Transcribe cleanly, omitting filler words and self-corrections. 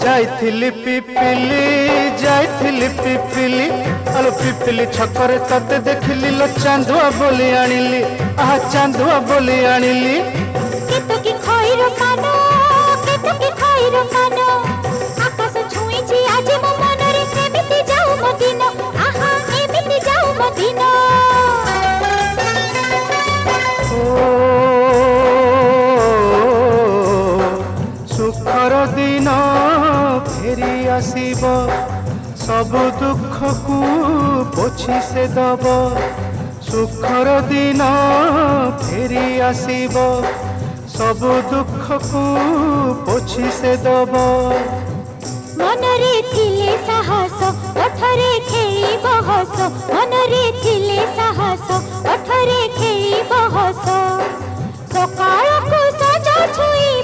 जाइथिली पिपिली जाइथिली पिपिली अलो पिपिली छकरे तते देखिली लो चांदुआ बोली आनिली आहा चांदुआ बोली आनिली केतो की खइरो कानो केतो की खइरो कानो आकाश छुईची आज मो मनरे एमिति जाऊ मो दिन आहा एमिति जाऊ मो दिन सुखर दिन फेरी आसीब सब दुख को पोछि से दब सुखर दिन फेरी आसीब सब दुख को पोछि से दब मनरे थिले साहस ओठरे खेली बहस मनरे थिले साहस ओठरे खेली बहस सकाळ को सजा छुई